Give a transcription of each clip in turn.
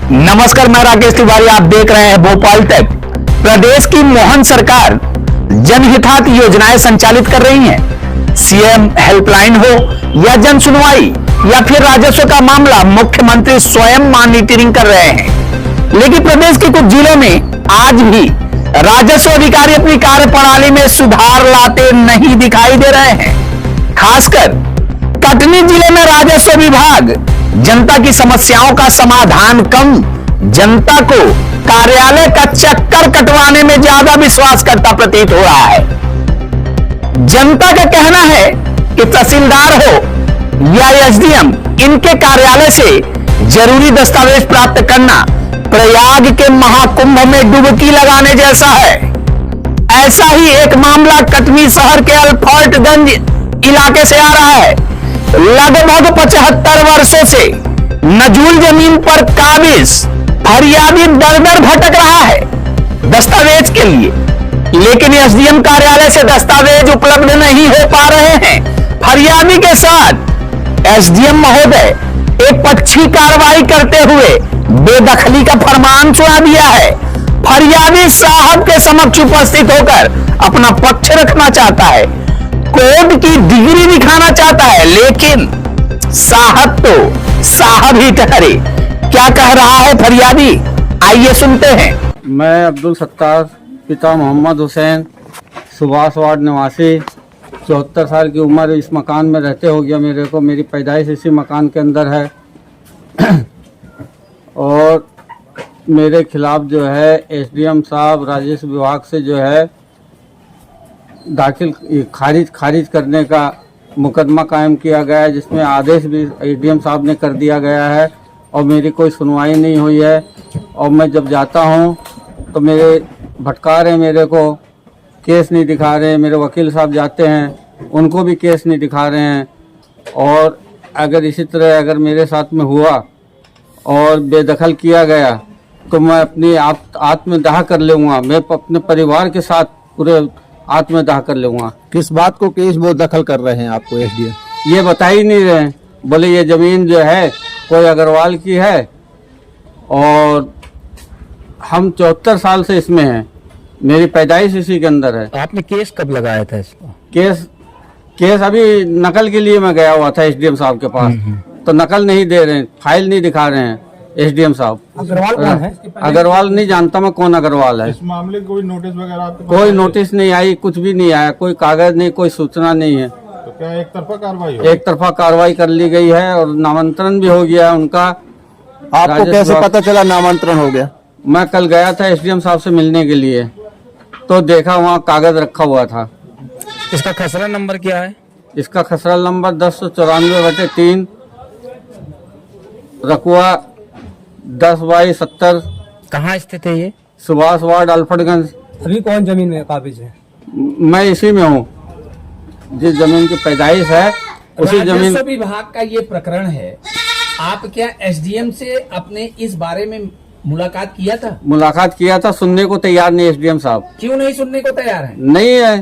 नमस्कार, मैं राकेश तिवारी, आप देख रहे हैं भोपाल तक। प्रदेश की मोहन सरकार जनहितार्थ योजनाएं संचालित कर रही हैं। सीएम हेल्पलाइन हो या जन सुनवाई या फिर राजस्व का मामला, मुख्यमंत्री स्वयं मॉनिटरिंग कर रहे हैं। लेकिन प्रदेश के कुछ जिलों में आज भी राजस्व अधिकारी अपनी कार्य प्रणाली में सुधार लाते नहीं दिखाई दे रहे हैं। खासकर कटनी जिले में राजस्व विभाग जनता की समस्याओं का समाधान कम, जनता को कार्यालय का चक्कर कटवाने में ज्यादा विश्वास करता प्रतीत हो रहा है। जनता का कहना है कि तहसीलदार हो या एसडीएम, इनके कार्यालय से जरूरी दस्तावेज प्राप्त करना प्रयाग के महाकुंभ में डुबकी लगाने जैसा है। ऐसा ही एक मामला कटनी शहर के अल्फर्टगंज इलाके से आ रहा है। लगभग 75 वर्षों से नजूल जमीन पर काबिज फरियादी दर दर भटक रहा है दस्तावेज के लिए, लेकिन एसडीएम कार्यालय से दस्तावेज उपलब्ध नहीं हो पा रहे हैं। फरियादी के साथ एसडीएम महोदय एक पक्षी कार्रवाई करते हुए बेदखली का फरमान सुना दिया है। फरियादी साहब के समक्ष उपस्थित होकर अपना पक्ष रखना चाहता है, कोर्ट की डिग्री दिखाना चाहता है, लेकिन साहब तो साहब ही ठहरे। क्या कह रहा है फरियादी, आइए सुनते हैं। मैं अब्दुल सत्तार, पिता मोहम्मद हुसैन, सुभाष वार्ड निवासी, 74 साल की उम्र, इस मकान में रहते हो गया मेरे को। मेरी पैदाइश इसी मकान के अंदर है और मेरे खिलाफ जो है एसडीएम साहब राजस्व विभाग से जो है खारिज करने का मुकदमा कायम किया गया है, जिसमें आदेश भी एसडीएम साहब ने कर दिया गया है और मेरी कोई सुनवाई नहीं हुई है। और मैं जब जाता हूं तो मेरे भटका रहे, मेरे को केस नहीं दिखा रहे। मेरे वकील साहब जाते हैं, उनको भी केस नहीं दिखा रहे हैं। और अगर इसी तरह अगर मेरे साथ में हुआ और बेदखल किया गया तो मैं अपनी आत्मदाह कर लूँगा। मैं अपने परिवार के साथ पूरे आत्मदाह कर लूँगा। किस बात को केस वो दखल कर रहे हैं आपको एसडीएम? ये बता ही नहीं रहे। बोले ये ज़मीन जो है कोई अग्रवाल की है और हम 74 साल से इसमें हैं, मेरी पैदाइश इसी के अंदर है। आपने केस कब लगाया था इसको? केस अभी नकल के लिए मैं गया हुआ था एसडीएम साहब के पास, तो नकल नहीं दे रहे हैं, फाइल नहीं दिखा रहे हैं एसडीएम साहब। अग्रवाल कौन है? अग्रवाल नहीं जानता मैं कौन अग्रवाल है। इस मामले कोई नोटिस वगैरह आपके पास? कोई नोटिस नहीं आई, कुछ भी नहीं आया, कोई कागज नहीं, कोई सूचना नहीं है। तो क्या एक तरफा कार्रवाई हो? एक तरफा कार्रवाई कर ली गई है और नामांतरण भी हो गया उनका। आपको कैसे पता चला नामांतरण हो गया? मैं कल गया था एसडीएम साहब से मिलने के लिए, तो देखा वहाँ कागज रखा हुआ था। इसका खसरा नंबर क्या है? इसका खसरा नंबर 1094/3, रकुआ 10/70। कहाँ स्थित है ये? सुभाष वार्ड अल्फर्टगंज। अभी कौन जमीन में काबिज है? मैं इसी में हूँ, जिस जमीन की पैदाइश है उसी जमीन। राजस्व विभाग का ये प्रकरण है, आप क्या एसडीएम से अपने इस बारे में मुलाकात किया था? मुलाकात किया था, सुनने को तैयार नहीं एसडीएम साहब। क्यों नहीं सुनने को तैयार है? नहीं है।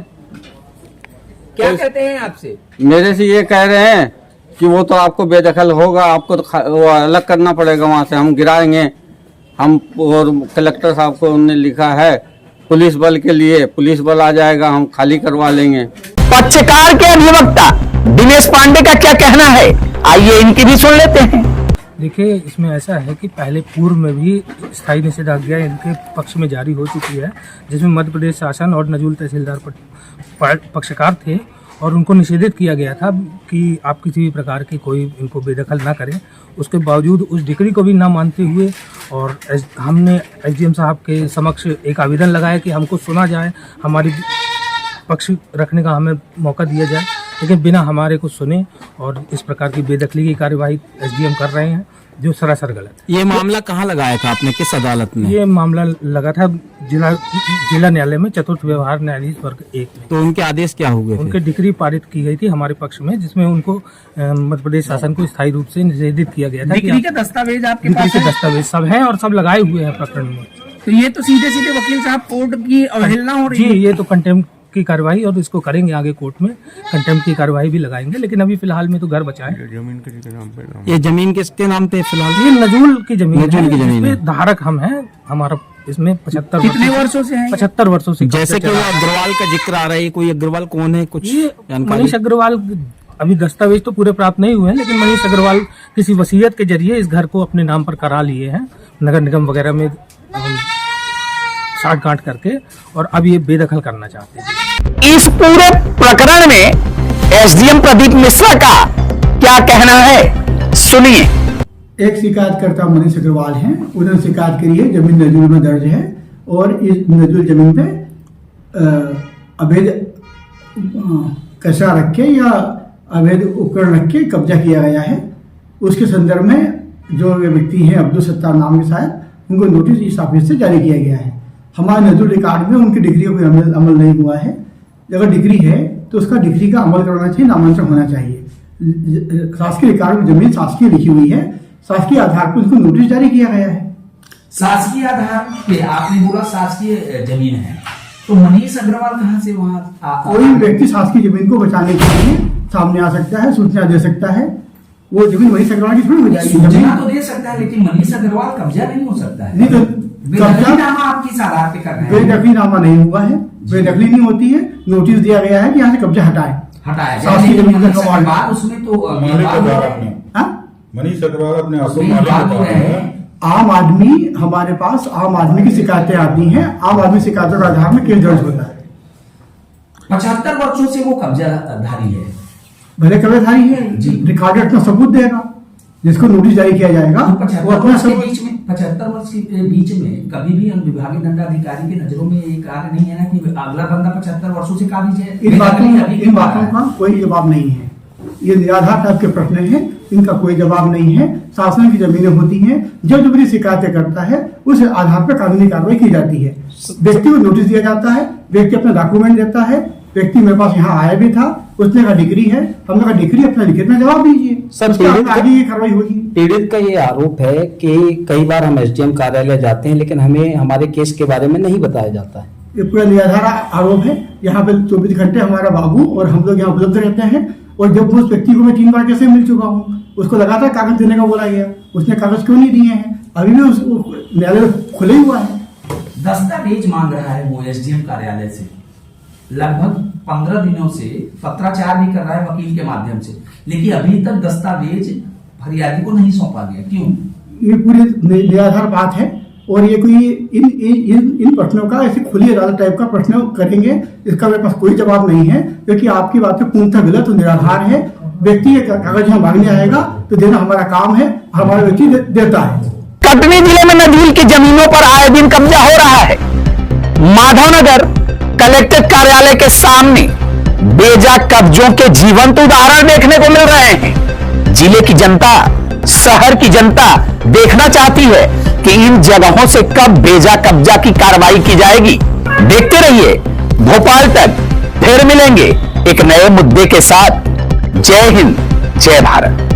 क्या कहते हैं आपसे? मेरे से ये कह रहे हैं कि वो तो आपको बेदखल होगा, आपको तो वो अलग करना पड़ेगा, वहाँ से हम गिराएंगे। हम और कलेक्टर साहब को उन्होंने लिखा है पुलिस बल के लिए, पुलिस बल आ जाएगा, हम खाली करवा लेंगे। पक्षकार के अधिवक्ता दिनेश पांडे का क्या कहना है, आइए इनकी भी सुन लेते हैं। देखिए, इसमें ऐसा है कि पहले पूर्व में भी स्थायी निषेधाज्ञा इनके पक्ष में जारी हो चुकी है, जिसमें मध्य प्रदेश शासन और नजूल तहसीलदार पक्षकार थे और उनको निषेधित किया गया था कि आप किसी भी प्रकार की कोई इनको बेदखल ना करें। उसके बावजूद उस डिक्री को भी ना मानते हुए और हमने एसडीएम साहब के समक्ष एक आवेदन लगाया कि हमको सुना जाए, हमारी पक्ष रखने का हमें मौका दिया जाए, लेकिन बिना हमारे को सुने और इस प्रकार की बेदखली की कार्यवाही एसडीएम कर रहे हैं, जो सरासर गलत है। ये मामला कहाँ लगाया था आपने, किस अदालत में? ये मामला लगा था जिला न्यायालय में, चतुर्थ व्यवहार न्यायाधीश वर्ग 1 में। तो उनके आदेश क्या हुए? उनके डिक्री पारित की गई थी हमारे पक्ष में, जिसमें उनको मध्य प्रदेश शासन को स्थायी रूप से निषेधित किया गया था। डिक्री के दस्तावेज आपके डिक्री पास के है? दस्तावेज सब हैं और सब लगाए हुए हैं प्रकरण में। तो ये तो सीधे सीधे वकील साहब कोर्ट की अवहेलना हो रही जी, है। ये तो कंटेम्प्ट की कार्रवाई और इसको करेंगे आगे कोर्ट में, कंटेम्प्ट की कार्रवाई भी लगाएंगे। लेकिन अभी फिलहाल में तो घर बचा है। ये जमीन किसके नाम पे फिलहाल? ये नजूल की जमीन नजूल की जमीन है। इसमें धारक हम हैं। हमारा इसमें 75 कितने वर्षों से है? 75 वर्षों से। जैसे कि वो अग्रवाल का जिक्र आ रहा है, कोई अग्रवाल कौन है, कुछ ये जानकारी? मनीष अग्रवाल, अभी दस्तावेज तो पूरे प्राप्त नहीं हुए हैं, लेकिन मनीष अग्रवाल किसी वसीयत के जरिए इस घर को अपने नाम पर करा लिए हैं, नगर निगम वगैरह में साठ गांठ करके, और अब ये बेदखल करना चाहते हैं। इस पूरे प्रकरण में एसडीएम प्रदीप मिश्रा का क्या कहना है, सुनिए। एक शिकायतकर्ता मनीष अग्रवाल हैं। उन्होंने शिकायत करी है, जमीन नजूल में दर्ज है और इस नजूल जमीन पे अवैध कचरा रख के या अवैध उपकरण रख के कब्जा किया गया है। उसके संदर्भ में जो व्यक्ति हैं अब्दुल सत्तार नाम के शायद, उनको नोटिस इस ऑफिस से जारी किया गया है। हमारे नजूल रिकॉर्ड में उनकी डिग्री का कोई अमल नहीं हुआ है। अगर डिग्री है तो उसका डिग्री का अमल करना चाहिए, नामांतरण होना चाहिए। शासकीय रिकॉर्ड में जमीन शासकीय लिखी हुई है, शासकीय आधार पर उनको नोटिस जारी किया गया है। शासकीय आधार पे आपने बोला शासकीय जमीन है, तो मनीष अग्रवाल कहाँ से वहाँ? कोई व्यक्ति शासकीय जमीन को बचाने के लिए सामने आ सकता है, सूचना दे सकता है। वो जमीन मनीष अग्रवाल की थोड़ी हो जाएगी। सूचना तो दे सकता है, लेकिन मनीष अग्रवाल कब्जा नहीं हो सकता है। नहीं तो बेदखलीनामा आप किस आधार पे कर रहे हैं? बेदखलीनामा नहीं हुआ है, बेदखली नहीं होती है। नोटिस दिया गया है कि यहाँ से कब्जा हटाए, हटाया शासकीय जमीन का सवाल। उसमें तो मनीष अग्रवाल अपने आप को उसमें मालिक बात बता हो रहे रहे हैं। हैं। आम आदमी, हमारे पास आम आदमी की शिकायतें आती हैं, आम आदमी शिकायतों के आधार में केस दर्ज होता है। 75 वर्षों से वो कब्जाधारी है। भले कब्जाधारी है, जी। रिकॉर्ड अपना सबूत देगा, जिसको नोटिस जारी किया जाएगा तो वो 75 अपना वर्ष के सबूत। बीच में 75 वर्ष के बीच में कभी भी विभागीय दंडाधिकारी की नजरों में ये कार्य नहीं है ना कि अगला बंदा 75 वर्षों से काबिज है। इन बेदखली बातों का कोई जवाब नहीं है। ये निराधार टाइप के प्रश्न हैं, इनका कोई जवाब नहीं है। शासन की जमीनें होती हैं, जो भी शिकायतें करता है उस आधार पर कानूनी कार्रवाई की जाती है। व्यक्ति को नोटिस दिया जाता है, व्यक्ति अपना डॉक्यूमेंट देता है। व्यक्ति मेरे पास यहाँ आया भी था, उसने कहा डिग्री है, हमने कहा डिग्री अपना लिखित में जवाब दीजिए, सर, उसके बाद आगे ये कार्रवाई होगी। पीड़ित का ये आरोप है कि कई बार हम एसडीएम कार्यालय जाते हैं, लेकिन हमें हमारे केस के बारे में नहीं बताया जाता है। ये पूरा निराधार आरोप है। यहाँ पे 24 घंटे हमारा बाबू और हम लोग यहाँ उपलब्ध रहते हैं। और जब उस व्यक्ति को मैं 3 बार कैसे मिल चुका हूँ, उसको लगातार कागज देने का बोला गया, उसने कागज क्यों नहीं दिए हैं? अभी भी उस न्यायालय खुले हुआ है। दस्तावेज मांग रहा है वो एसडीएम कार्यालय से, लगभग 15 दिनों से पत्राचार भी कर रहा है वकील के माध्यम से, लेकिन अभी तक दस्तावेज फरियादी को नहीं सौंपा गया। क्यों? ये पूरी निराधार बात है। और ये कोई इन प्रश्नों का ऐसे खुली अदालत टाइप का प्रश्न करेंगे, इसका मेरे पास कोई जवाब नहीं है, क्योंकि आपकी बातें पूर्णतः गलत और निराधार है। व्यक्ति ये कागज यहाँ मांगने आएगा तो देना हमारा काम है, हमारा व्यक्ति देता है। कटनी जिले में नजूल की जमीनों पर आए दिन कब्जा हो रहा है। माधवनगर कलेक्ट्रेट कार्यालय के सामने बेजा कब्जों के जीवंत उदाहरण देखने को मिल रहे हैं। जिले की जनता, शहर की जनता देखना चाहती है कि इन जगहों से कब बेजा कब्जा की कार्रवाई की जाएगी। देखते रहिए भोपाल तक, फिर मिलेंगे एक नए मुद्दे के साथ। जय हिंद, जय भारत।